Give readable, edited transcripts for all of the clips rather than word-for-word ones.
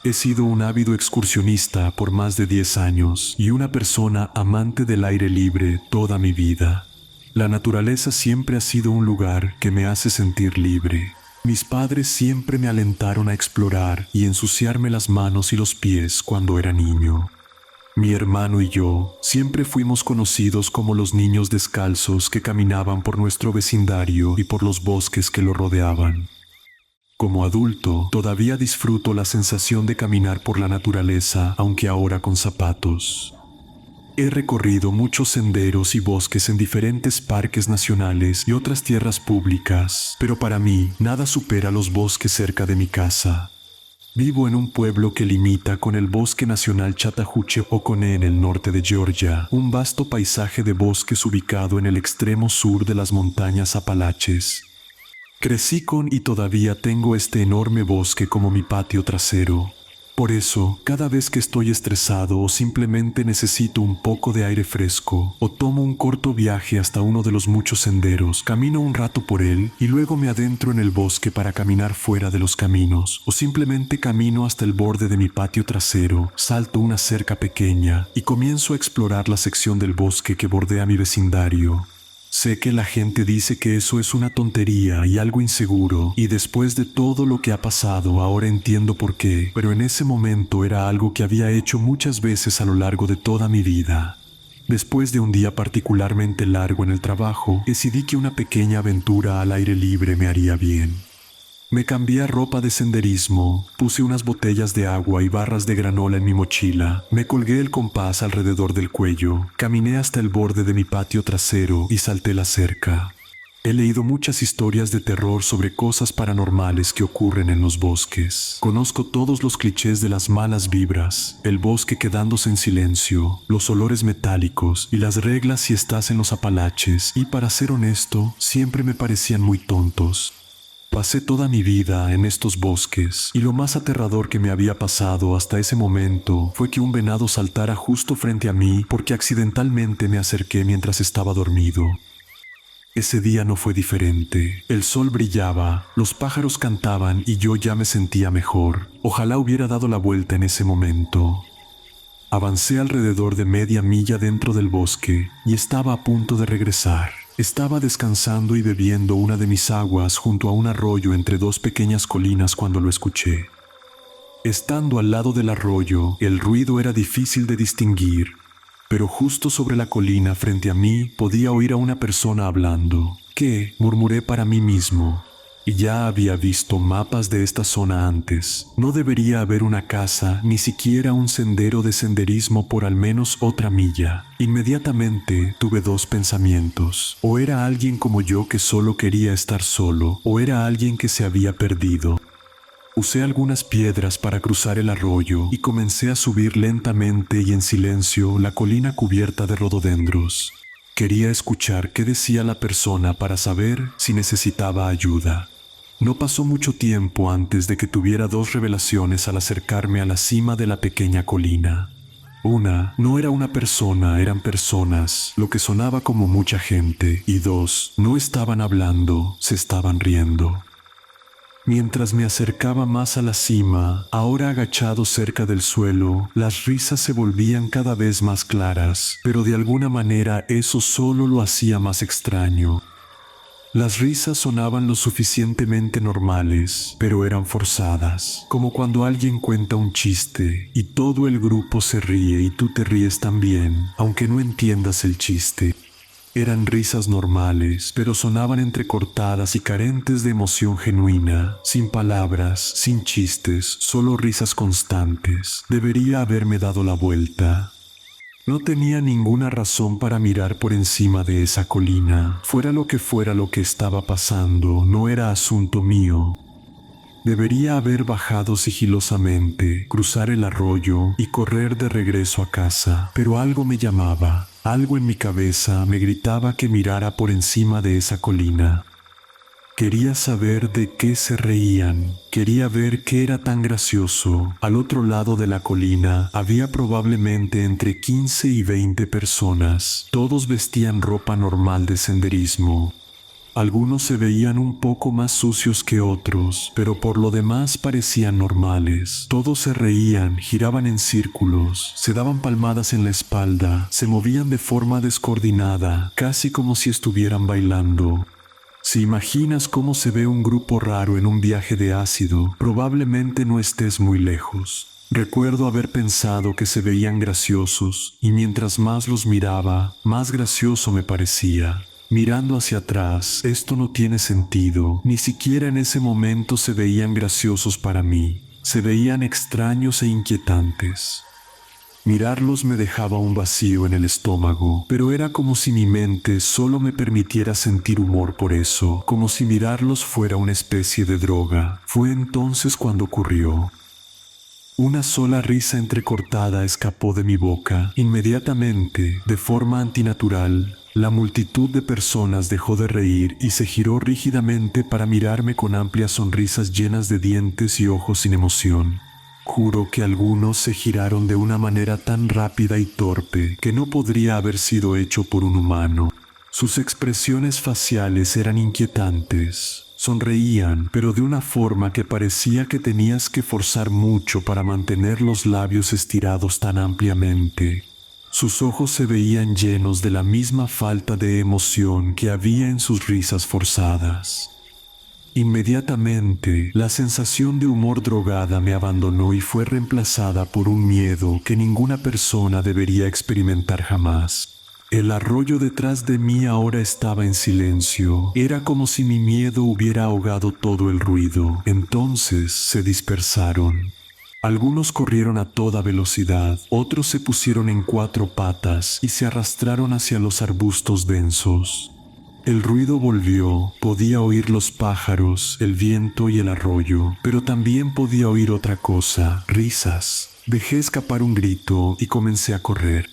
He sido un ávido excursionista por más de 10 años y una persona amante del aire libre toda mi vida. La naturaleza siempre ha sido un lugar que me hace sentir libre. Mis padres siempre me alentaron a explorar y ensuciarme las manos y los pies cuando era niño. Mi hermano y yo siempre fuimos conocidos como los niños descalzos que caminaban por nuestro vecindario y por los bosques que lo rodeaban. Como adulto, todavía disfruto la sensación de caminar por la naturaleza, aunque ahora con zapatos. He recorrido muchos senderos y bosques en diferentes parques nacionales y otras tierras públicas, pero para mí nada supera los bosques cerca de mi casa. Vivo en un pueblo que limita con el Bosque Nacional Chattahoochee-Oconee en el norte de Georgia, un vasto paisaje de bosques ubicado en el extremo sur de las montañas Apalaches. Crecí con y todavía tengo este enorme bosque como mi patio trasero. Por eso, cada vez que estoy estresado o simplemente necesito un poco de aire fresco, o tomo un corto viaje hasta uno de los muchos senderos, camino un rato por él y luego me adentro en el bosque para caminar fuera de los caminos, o simplemente camino hasta el borde de mi patio trasero, salto una cerca pequeña y comienzo a explorar la sección del bosque que bordea mi vecindario. Sé que la gente dice que eso es una tontería y algo inseguro, y después de todo lo que ha pasado ahora entiendo por qué, pero en ese momento era algo que había hecho muchas veces a lo largo de toda mi vida. Después de un día particularmente largo en el trabajo, decidí que una pequeña aventura al aire libre me haría bien. Me cambié a ropa de senderismo, puse unas botellas de agua y barras de granola en mi mochila, me colgué el compás alrededor del cuello, caminé hasta el borde de mi patio trasero y salté la cerca. He leído muchas historias de terror sobre cosas paranormales que ocurren en los bosques. Conozco todos los clichés de las malas vibras, el bosque quedándose en silencio, los olores metálicos y las reglas si estás en los Apalaches, y para ser honesto, siempre me parecían muy tontos. Pasé toda mi vida en estos bosques y lo más aterrador que me había pasado hasta ese momento fue que un venado saltara justo frente a mí porque accidentalmente me acerqué mientras estaba dormido. Ese día no fue diferente. El sol brillaba, los pájaros cantaban y yo ya me sentía mejor. Ojalá hubiera dado la vuelta en ese momento. Avancé alrededor de media milla dentro del bosque y estaba a punto de regresar. Estaba descansando y bebiendo una de mis aguas junto a un arroyo entre dos pequeñas colinas cuando lo escuché. Estando al lado del arroyo, el ruido era difícil de distinguir, pero justo sobre la colina frente a mí podía oír a una persona hablando. ¿Qué?, murmuré para mí mismo. Y ya había visto mapas de esta zona antes. No debería haber una casa, ni siquiera un sendero de senderismo por al menos otra milla. Inmediatamente tuve dos pensamientos. O era alguien como yo que solo quería estar solo, o era alguien que se había perdido. Usé algunas piedras para cruzar el arroyo y comencé a subir lentamente y en silencio la colina cubierta de rododendros. Quería escuchar qué decía la persona para saber si necesitaba ayuda. No pasó mucho tiempo antes de que tuviera dos revelaciones al acercarme a la cima de la pequeña colina. Una, no era una persona, eran personas, lo que sonaba como mucha gente. Y dos, no estaban hablando, se estaban riendo. Mientras me acercaba más a la cima, ahora agachado cerca del suelo, las risas se volvían cada vez más claras, pero de alguna manera eso solo lo hacía más extraño. Las risas sonaban lo suficientemente normales, pero eran forzadas, como cuando alguien cuenta un chiste y todo el grupo se ríe y tú te ríes también, aunque no entiendas el chiste. Eran risas normales, pero sonaban entrecortadas y carentes de emoción genuina, sin palabras, sin chistes, solo risas constantes. Debería haberme dado la vuelta. No tenía ninguna razón para mirar por encima de esa colina. Fuera lo que estaba pasando, no era asunto mío. Debería haber bajado sigilosamente, cruzar el arroyo y correr de regreso a casa, pero algo me llamaba, algo en mi cabeza me gritaba que mirara por encima de esa colina. Quería saber de qué se reían, quería ver qué era tan gracioso. Al otro lado de la colina había probablemente entre 15 y 20 personas. Todos vestían ropa normal de senderismo. Algunos se veían un poco más sucios que otros, pero por lo demás parecían normales. Todos se reían, giraban en círculos, se daban palmadas en la espalda, se movían de forma descoordinada, casi como si estuvieran bailando. Si imaginas cómo se ve un grupo raro en un viaje de ácido, probablemente no estés muy lejos. Recuerdo haber pensado que se veían graciosos, y mientras más los miraba, más gracioso me parecía. Mirando hacia atrás, esto no tiene sentido. Ni siquiera en ese momento se veían graciosos para mí. Se veían extraños e inquietantes. Mirarlos me dejaba un vacío en el estómago, pero era como si mi mente solo me permitiera sentir humor por eso, como si mirarlos fuera una especie de droga. Fue entonces cuando ocurrió. Una sola risa entrecortada escapó de mi boca. Inmediatamente, de forma antinatural, la multitud de personas dejó de reír y se giró rígidamente para mirarme con amplias sonrisas llenas de dientes y ojos sin emoción. Juro que algunos se giraron de una manera tan rápida y torpe que no podría haber sido hecho por un humano. Sus expresiones faciales eran inquietantes. Sonreían, pero de una forma que parecía que tenías que forzar mucho para mantener los labios estirados tan ampliamente. Sus ojos se veían llenos de la misma falta de emoción que había en sus risas forzadas. Inmediatamente, la sensación de humor drogada me abandonó y fue reemplazada por un miedo que ninguna persona debería experimentar jamás. El arroyo detrás de mí ahora estaba en silencio. Era como si mi miedo hubiera ahogado todo el ruido. Entonces se dispersaron. Algunos corrieron a toda velocidad, otros se pusieron en 4 patas y se arrastraron hacia los arbustos densos. El ruido volvió, podía oír los pájaros, el viento y el arroyo, pero también podía oír otra cosa, risas. Dejé escapar un grito y comencé a correr.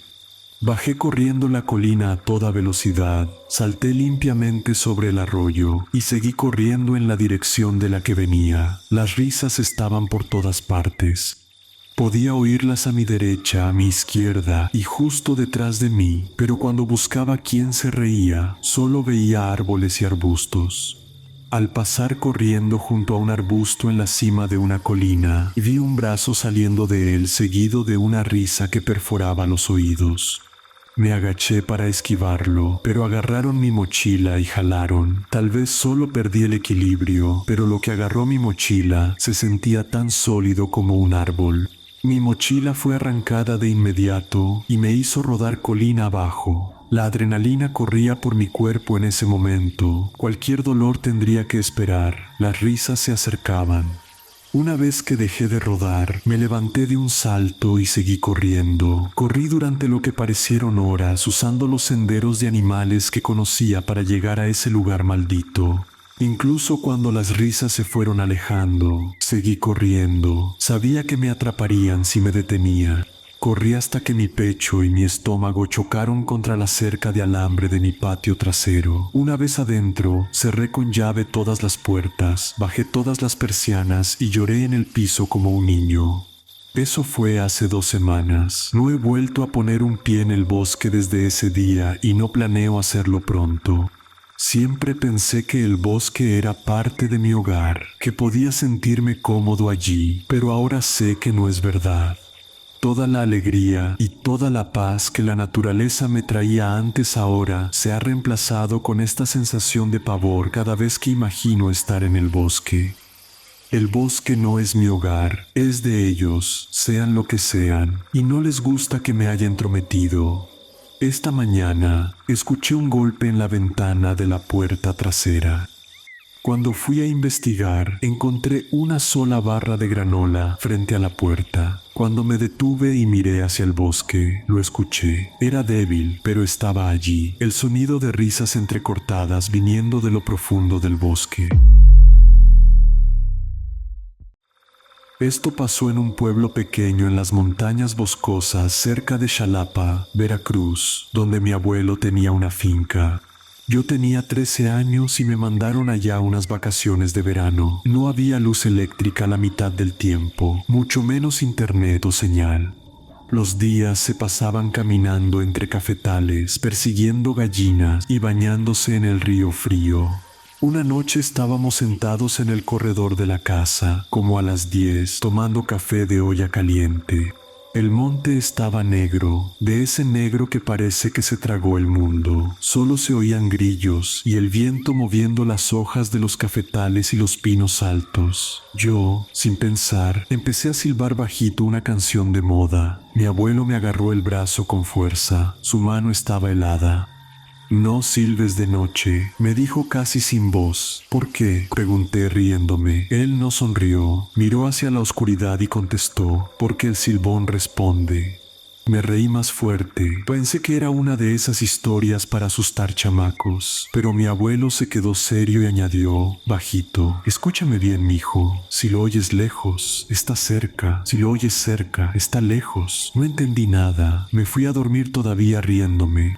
Bajé corriendo la colina a toda velocidad, salté limpiamente sobre el arroyo y seguí corriendo en la dirección de la que venía. Las risas estaban por todas partes. Podía oírlas a mi derecha, a mi izquierda y justo detrás de mí, pero cuando buscaba quién se reía, solo veía árboles y arbustos. Al pasar corriendo junto a un arbusto en la cima de una colina, vi un brazo saliendo de él seguido de una risa que perforaba los oídos. Me agaché para esquivarlo, pero agarraron mi mochila y jalaron. Tal vez solo perdí el equilibrio, pero lo que agarró mi mochila se sentía tan sólido como un árbol. Mi mochila fue arrancada de inmediato y me hizo rodar colina abajo. La adrenalina corría por mi cuerpo en ese momento. Cualquier dolor tendría que esperar. Las risas se acercaban. Una vez que dejé de rodar, me levanté de un salto y seguí corriendo. Corrí durante lo que parecieron horas, usando los senderos de animales que conocía para llegar a ese lugar maldito. Incluso cuando las risas se fueron alejando, seguí corriendo. Sabía que me atraparían si me detenía. Corrí hasta que mi pecho y mi estómago chocaron contra la cerca de alambre de mi patio trasero. Una vez adentro, cerré con llave todas las puertas, bajé todas las persianas y lloré en el piso como un niño. Eso fue hace 2 semanas. No he vuelto a poner un pie en el bosque desde ese día y no planeo hacerlo pronto. Siempre pensé que el bosque era parte de mi hogar, que podía sentirme cómodo allí, pero ahora sé que no es verdad. Toda la alegría y toda la paz que la naturaleza me traía antes ahora se ha reemplazado con esta sensación de pavor cada vez que imagino estar en el bosque. El bosque no es mi hogar, es de ellos, sean lo que sean, y no les gusta que me haya entrometido. Esta mañana escuché un golpe en la ventana de la puerta trasera. Cuando fui a investigar, encontré una sola barra de granola frente a la puerta. Cuando me detuve y miré hacia el bosque, lo escuché. Era débil, pero estaba allí, el sonido de risas entrecortadas viniendo de lo profundo del bosque. Esto pasó en un pueblo pequeño en las montañas boscosas cerca de Xalapa, Veracruz, donde mi abuelo tenía una finca. Yo tenía 13 años y me mandaron allá unas vacaciones de verano. No había luz eléctrica la mitad del tiempo, mucho menos internet o señal. Los días se pasaban caminando entre cafetales, persiguiendo gallinas y bañándose en el río frío. Una noche estábamos sentados en el corredor de la casa, como a las 10, tomando café de olla caliente. El monte estaba negro, de ese negro que parece que se tragó el mundo. Solo se oían grillos y el viento moviendo las hojas de los cafetales y los pinos altos. Yo, sin pensar, empecé a silbar bajito una canción de moda. Mi abuelo me agarró el brazo con fuerza, su mano estaba helada. «No silbes de noche», me dijo casi sin voz. «¿Por qué?», pregunté riéndome. Él no sonrió, miró hacia la oscuridad y contestó: «Porque el silbón responde». Me reí más fuerte. Pensé que era una de esas historias para asustar chamacos, pero mi abuelo se quedó serio y añadió, bajito: «Escúchame bien, mijo. Si lo oyes lejos, está cerca. Si lo oyes cerca, está lejos». No entendí nada. Me fui a dormir todavía riéndome.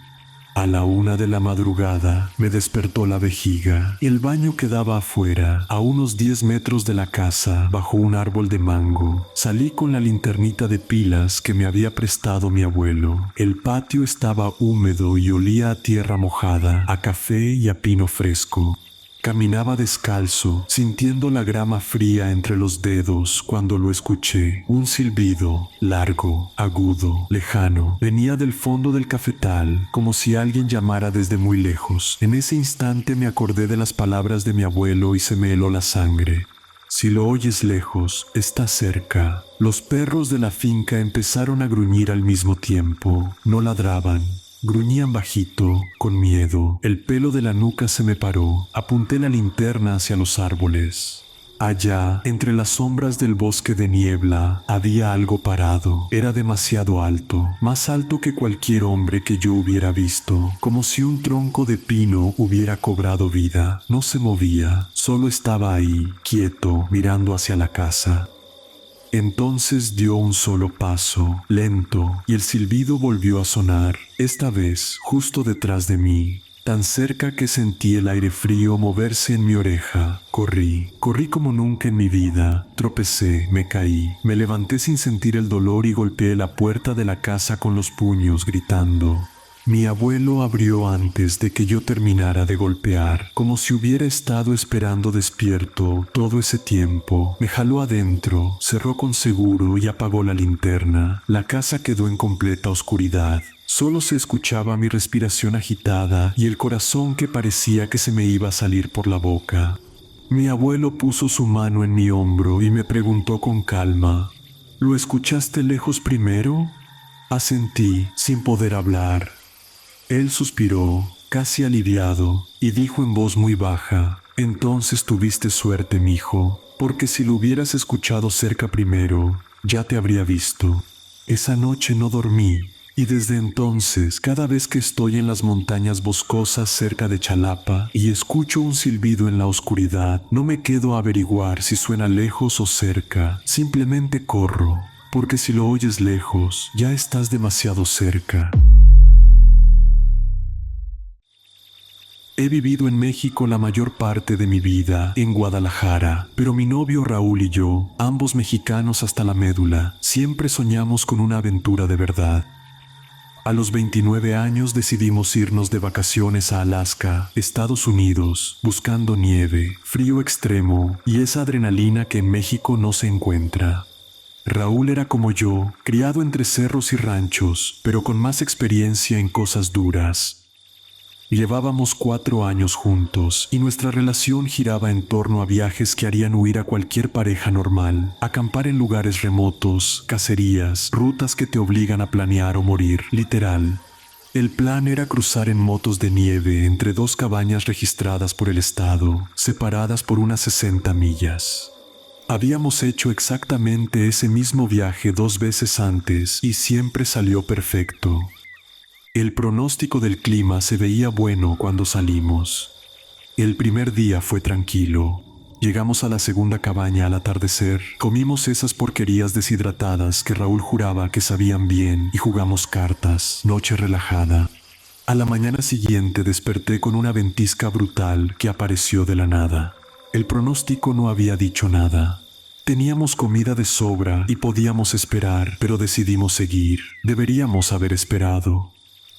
A la 1 de la madrugada me despertó la vejiga. El baño quedaba afuera, a unos 10 metros de la casa, bajo un árbol de mango. Salí con la linternita de pilas que me había prestado mi abuelo. El patio estaba húmedo y olía a tierra mojada, a café y a pino fresco. Caminaba descalzo, sintiendo la grama fría entre los dedos cuando lo escuché. Un silbido, largo, agudo, lejano, venía del fondo del cafetal, como si alguien llamara desde muy lejos. En ese instante me acordé de las palabras de mi abuelo y se me heló la sangre. Si lo oyes lejos, está cerca. Los perros de la finca empezaron a gruñir al mismo tiempo. No ladraban. Gruñían bajito, con miedo. El pelo de la nuca se me paró. Apunté la linterna hacia los árboles. Allá, entre las sombras del bosque de niebla, había algo parado. Era demasiado alto, más alto que cualquier hombre que yo hubiera visto, como si un tronco de pino hubiera cobrado vida. No se movía, solo estaba ahí, quieto, mirando hacia la casa. Entonces dio un solo paso, lento, y el silbido volvió a sonar, esta vez justo detrás de mí, tan cerca que sentí el aire frío moverse en mi oreja. Corrí como nunca en mi vida, tropecé, me caí, me levanté sin sentir el dolor y golpeé la puerta de la casa con los puños, gritando. Mi abuelo abrió antes de que yo terminara de golpear, como si hubiera estado esperando despierto todo ese tiempo. Me jaló adentro, cerró con seguro y apagó la linterna. La casa quedó en completa oscuridad. Solo se escuchaba mi respiración agitada y el corazón que parecía que se me iba a salir por la boca. Mi abuelo puso su mano en mi hombro y me preguntó con calma: «¿Lo escuchaste lejos primero?». Asentí, sin poder hablar. Él suspiró, casi aliviado, y dijo en voz muy baja: «Entonces tuviste suerte, mijo, porque si lo hubieras escuchado cerca primero, ya te habría visto». Esa noche no dormí, y desde entonces, cada vez que estoy en las montañas boscosas cerca de Chalapa y escucho un silbido en la oscuridad, no me quedo a averiguar si suena lejos o cerca, simplemente corro, porque si lo oyes lejos, ya estás demasiado cerca. He vivido en México la mayor parte de mi vida, en Guadalajara, pero mi novio Raúl y yo, ambos mexicanos hasta la médula, siempre soñamos con una aventura de verdad. A los 29 años decidimos irnos de vacaciones a Alaska, Estados Unidos, buscando nieve, frío extremo y esa adrenalina que en México no se encuentra. Raúl era como yo, criado entre cerros y ranchos, pero con más experiencia en cosas duras. Llevábamos 4 años juntos y nuestra relación giraba en torno a viajes que harían huir a cualquier pareja normal, acampar en lugares remotos, cacerías, rutas que te obligan a planear o morir, literal. El plan era cruzar en motos de nieve entre 2 cabañas registradas por el estado, separadas por unas 60 millas. Habíamos hecho exactamente ese mismo viaje 2 veces antes y siempre salió perfecto. El pronóstico del clima se veía bueno cuando salimos. El primer día fue tranquilo. Llegamos a la segunda cabaña al atardecer, comimos esas porquerías deshidratadas que Raúl juraba que sabían bien y jugamos cartas, noche relajada. A la mañana siguiente desperté con una ventisca brutal que apareció de la nada. El pronóstico no había dicho nada. Teníamos comida de sobra y podíamos esperar, pero decidimos seguir. Deberíamos haber esperado.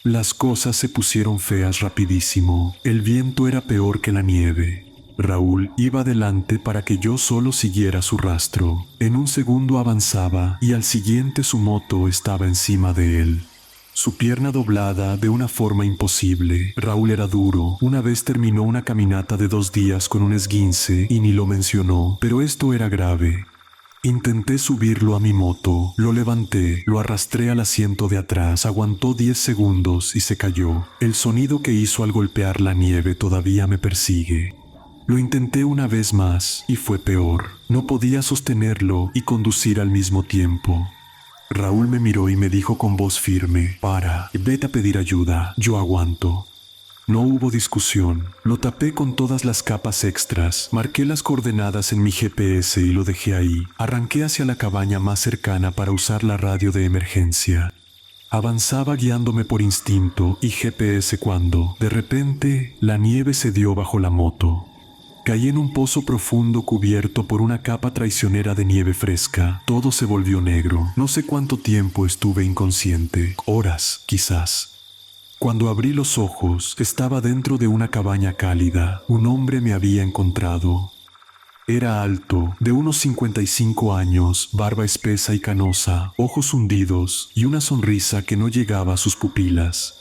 Las cosas se pusieron feas rapidísimo. El viento era peor que la nieve. Raúl iba adelante para que yo solo siguiera su rastro. En un segundo avanzaba y al siguiente su moto estaba encima de él. Su pierna doblada de una forma imposible. Raúl era duro. Una vez terminó una caminata de 2 días con un esguince y ni lo mencionó, pero esto era grave. Intenté subirlo a mi moto, lo levanté, lo arrastré al asiento de atrás, aguantó 10 segundos y se cayó. El sonido que hizo al golpear la nieve todavía me persigue. Lo intenté una vez más y fue peor. No podía sostenerlo y conducir al mismo tiempo. Raúl me miró y me dijo con voz firme: para, vete a pedir ayuda, yo aguanto. No hubo discusión. Lo tapé con todas las capas extras, marqué las coordenadas en mi GPS y lo dejé ahí. Arranqué hacia la cabaña más cercana para usar la radio de emergencia. Avanzaba guiándome por instinto y GPS cuando, de repente, la nieve cedió bajo la moto. Caí en un pozo profundo cubierto por una capa traicionera de nieve fresca. Todo se volvió negro. No sé cuánto tiempo estuve inconsciente. Horas, quizás. Cuando abrí los ojos, estaba dentro de una cabaña cálida. Un hombre me había encontrado. Era alto, de unos 55 años, barba espesa y canosa, ojos hundidos y una sonrisa que no llegaba a sus pupilas.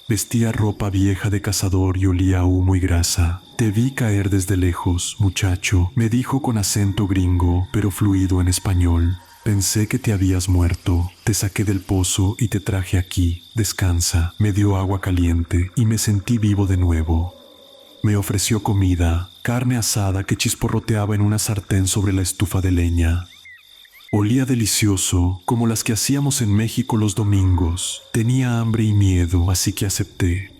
Vestía ropa vieja de cazador y olía a humo y grasa. Te vi caer desde lejos, muchacho, me dijo con acento gringo, pero fluido en español. Pensé que te habías muerto. Te saqué del pozo y te traje aquí. Descansa. Me dio agua caliente y me sentí vivo de nuevo. Me ofreció comida, carne asada que chisporroteaba en una sartén sobre la estufa de leña. Olía delicioso, como las que hacíamos en México los domingos. Tenía hambre y miedo, así que acepté.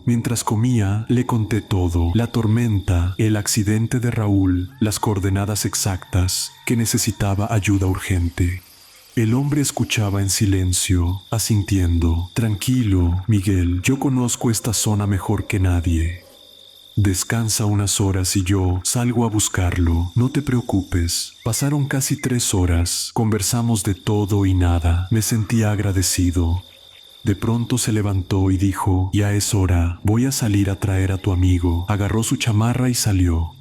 Mientras comía, le conté todo: la tormenta, el accidente de Raúl, las coordenadas exactas, que necesitaba ayuda urgente. El hombre escuchaba en silencio, asintiendo. Tranquilo, Miguel, yo conozco esta zona mejor que nadie. Descansa unas horas y yo salgo a buscarlo. No te preocupes. Pasaron casi 3 horas. Conversamos de todo y nada. Me sentía agradecido. De pronto se levantó y dijo: ya es hora, voy a salir a traer a tu amigo. Agarró su chamarra y salió.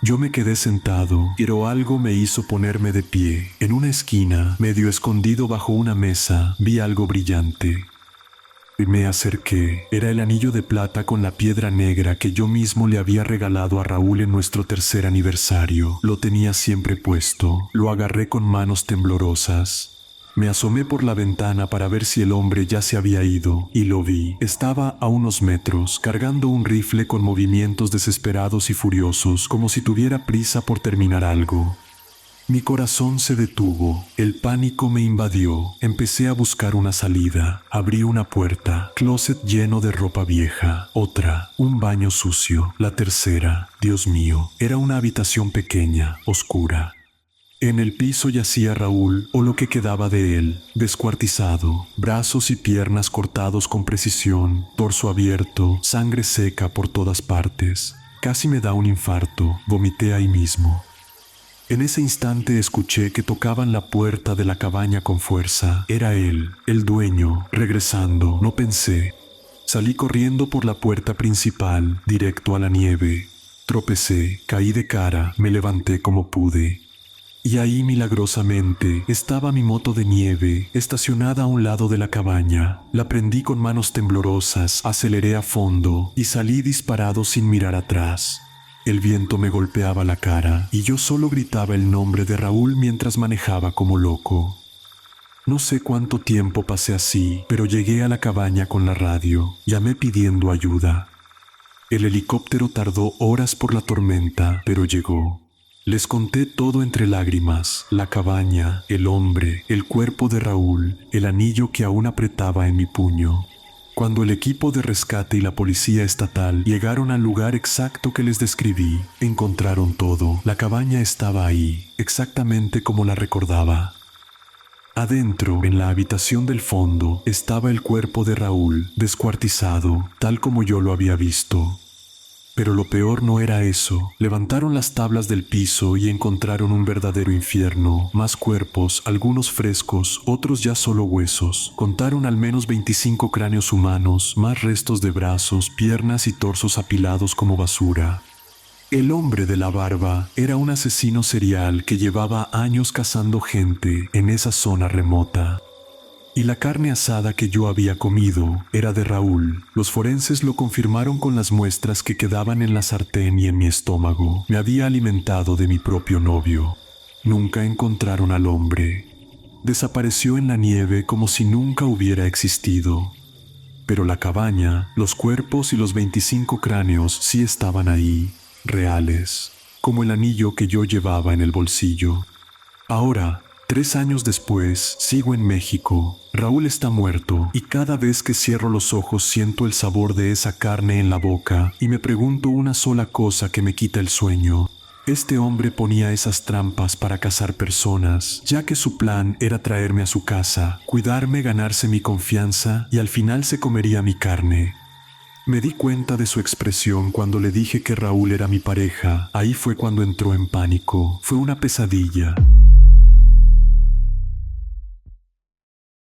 Yo me quedé sentado, pero algo me hizo ponerme de pie. En una esquina, medio escondido bajo una mesa, vi algo brillante. Me acerqué. Era el anillo de plata con la piedra negra que yo mismo le había regalado a Raúl en nuestro 3er aniversario. Lo tenía siempre puesto. Lo agarré con manos temblorosas. Me asomé por la ventana para ver si el hombre ya se había ido, y lo vi. Estaba a unos metros, cargando un rifle con movimientos desesperados y furiosos, como si tuviera prisa por terminar algo. Mi corazón se detuvo, el pánico me invadió, empecé a buscar una salida. Abrí una puerta, closet lleno de ropa vieja, otra, un baño sucio, la tercera, Dios mío, era una habitación pequeña, oscura. En el piso yacía Raúl, o lo que quedaba de él, descuartizado, brazos y piernas cortados con precisión, torso abierto, sangre seca por todas partes. Casi me da un infarto, vomité ahí mismo. En ese instante escuché que tocaban la puerta de la cabaña con fuerza. Era él, el dueño, regresando. No pensé. Salí corriendo por la puerta principal, directo a la nieve. Tropecé, caí de cara, me levanté como pude. Y ahí, milagrosamente, estaba mi moto de nieve, estacionada a un lado de la cabaña. La prendí con manos temblorosas, aceleré a fondo y salí disparado sin mirar atrás. El viento me golpeaba la cara y yo solo gritaba el nombre de Raúl mientras manejaba como loco. No sé cuánto tiempo pasé así, pero llegué a la cabaña con la radio. Llamé pidiendo ayuda. El helicóptero tardó horas por la tormenta, pero llegó. Les conté todo entre lágrimas: la cabaña, el hombre, el cuerpo de Raúl, el anillo que aún apretaba en mi puño. Cuando el equipo de rescate y la policía estatal llegaron al lugar exacto que les describí, encontraron todo. La cabaña estaba ahí, exactamente como la recordaba. Adentro, en la habitación del fondo, estaba el cuerpo de Raúl, descuartizado, tal como yo lo había visto. Pero lo peor no era eso. Levantaron las tablas del piso y encontraron un verdadero infierno. Más cuerpos, algunos frescos, otros ya solo huesos. Contaron al menos 25 cráneos humanos, más restos de brazos, piernas y torsos apilados como basura. El hombre de la barba era un asesino serial que llevaba años cazando gente en esa zona remota. Y la carne asada que yo había comido era de Raúl. Los forenses lo confirmaron con las muestras que quedaban en la sartén y en mi estómago. Me había alimentado de mi propio novio. Nunca encontraron al hombre. Desapareció en la nieve como si nunca hubiera existido. Pero la cabaña, los cuerpos y los 25 cráneos sí estaban ahí, reales, como el anillo que yo llevaba en el bolsillo. Ahora, 3 años después, sigo en México. Raúl está muerto y cada vez que cierro los ojos siento el sabor de esa carne en la boca y me pregunto una sola cosa que me quita el sueño. Este hombre ponía esas trampas para cazar personas, ya que su plan era traerme a su casa, cuidarme, ganarse mi confianza y al final se comería mi carne. Me di cuenta de su expresión cuando le dije que Raúl era mi pareja. Ahí fue cuando entró en pánico. Fue una pesadilla.